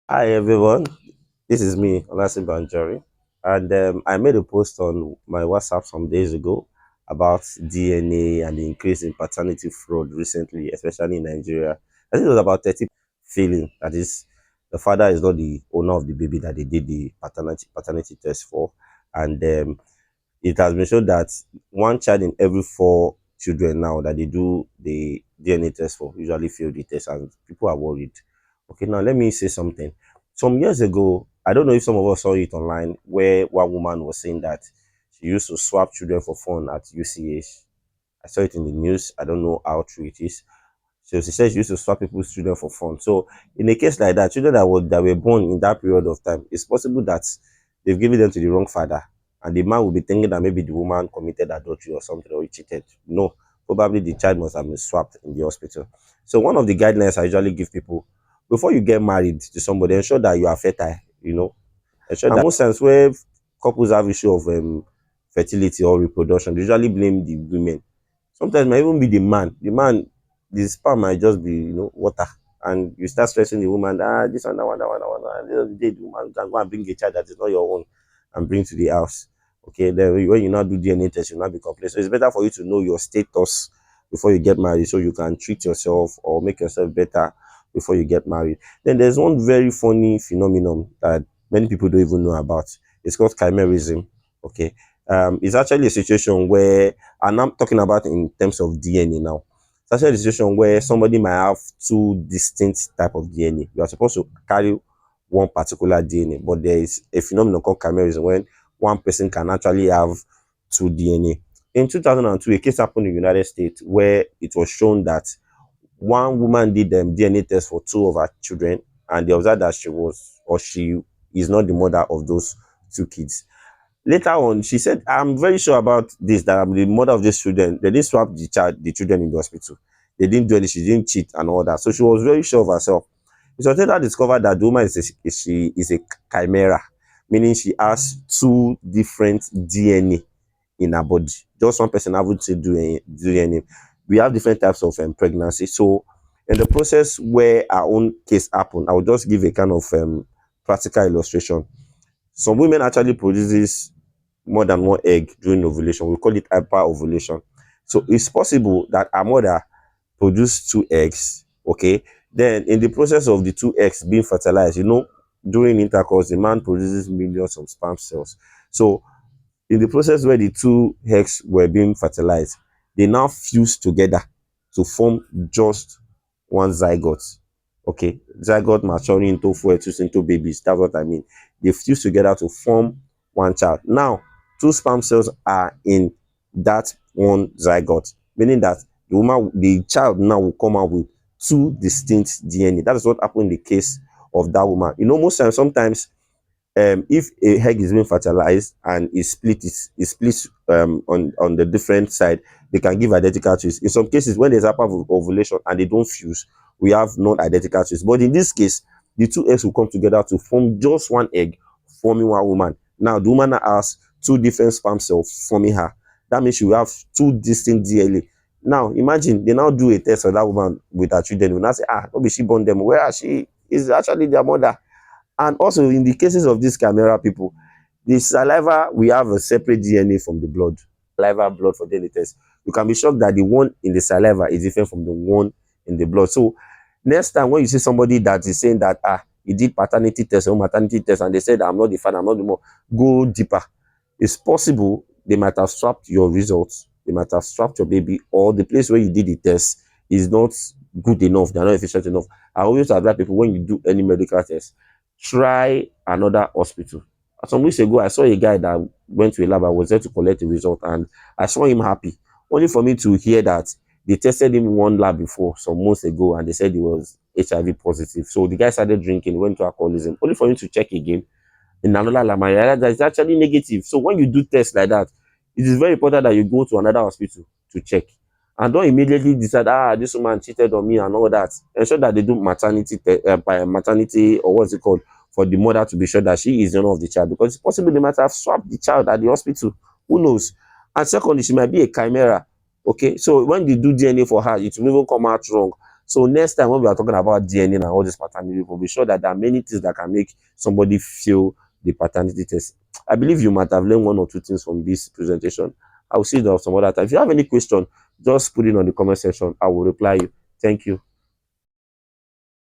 Hi everyone, this is me, Olasim Banjari, and I made a post on my WhatsApp some days ago about DNA and the increase in paternity fraud recently, especially in Nigeria. I think it was about 30 feeling that is the father is not the owner of the baby that they did the paternity test for, and it has been shown that one child in every four children now that they do the DNA test for usually fail the test, and people are worried. Okay, now let me say something. Some years ago, I don't know if some of us saw it online, where one woman was saying that she used to swap children for fun at UCH. I saw it in the news. I don't know how true it is. So she said she used to swap people's children for fun. So in a case like that, children that were born in that period of time, it's possible that they've given them to the wrong father, and the man will be thinking that maybe the woman committed adultery or something, or he cheated. No, probably the child must have been swapped in the hospital. So one of the guidelines I usually give people before you get married to somebody, ensure that you are fertile. Ensure that most times where couples have issue of fertility or reproduction, they usually blame the women. Sometimes it might even be the man. The sperm might just be, water. And you start stressing the woman, this one, that one, that one, that one. And at the end of the day, the woman can go and bring a child that is not your own and bring to the house. Okay, then when you now do DNA test, you now be complete. So it's better for you to know your status before you get married so you can treat yourself or make yourself better before you get married. Then there's one very funny phenomenon that many people don't even know about. It's called chimerism. Okay. It's actually a situation where, and I'm talking about in terms of DNA now. It's actually a situation where somebody might have two distinct type of DNA. You are supposed to carry one particular DNA, but there is a phenomenon called chimerism when one person can actually have two DNA. In 2002, a case happened in the United States where it was shown that one woman did DNA test for two of her children, and they observed that she is not the mother of those two kids. Later on, she said, I'm very sure about this, that I'm the mother of these children. They didn't swap the children in the hospital. They didn't do anything, she didn't cheat and all that. So she was very sure of herself. It was later discovered that the woman is a chimera, meaning she has two different DNA in her body. Just one person haven't to do DNA. We have different types of pregnancy. So in the process where our own case happened, I will just give a kind of practical illustration. Some women actually produces more than one egg during ovulation. We call it hyper ovulation. So it's possible that our mother produced two eggs. Okay. Then in the process of the two eggs being fertilized, during intercourse, the man produces millions of sperm cells. So in the process where the two eggs were being fertilized, they now fuse together to form just one zygote. Okay, zygote maturing into fetus into babies. That's what I mean. They fuse together to form one child. Now, two sperm cells are in that one zygote, meaning that the child now will come out with two distinct DNA. That is what happened in the case of that woman. Most times, sometimes if a egg is being fertilized and it splits on the different side, they can give identical twins. In some cases, when there's hyper ovulation and they don't fuse, we have non-identical twins. But in this case, the two eggs will come together to form just one egg, forming one woman. Now the woman has two different sperm cells forming her. That means she will have two distinct DNA. Now imagine they now do a test for that woman with her children. Will now say, maybe she born them. Where she is actually their mother. And also in the cases of these chimera people, the saliva, we have a separate DNA from the blood. Saliva, blood for DNA test. You can be shocked that the one in the saliva is different from the one in the blood. So next time when you see somebody that is saying that he did paternity test or maternity test and they said I'm not the father, I'm not the mother, go deeper. It's possible they might have swapped your results, they might have swapped your baby, or the place where you did the test is not good enough, they're not efficient enough. I always advise people, when you do any medical test, try another hospital. Some weeks ago, I saw a guy that went to a lab. I was there to collect the result, and I saw him happy. Only for me to hear that they tested him in one lab before some months ago, and they said he was HIV positive. So the guy started drinking, went to alcoholism. Only for him to check again in another lab, I realized that it's actually negative. So when you do tests like that, it is very important that you go to another hospital to check. And don't immediately decide, this woman cheated on me and all that. Ensure that they do maternity, or what's it called, for the mother to be sure that she is the owner of the child. Because it's possible they might have swapped the child at the hospital. Who knows? And secondly, she might be a chimera. Okay, so when they do DNA for her, it will even come out wrong. So next time when we are talking about DNA and all this paternity, we'll be sure that there are many things that can make somebody feel the paternity test. I believe you might have learned one or two things from this presentation. I will see you some other time. If you have any question, just put it on the comment section. I will reply you. Thank you.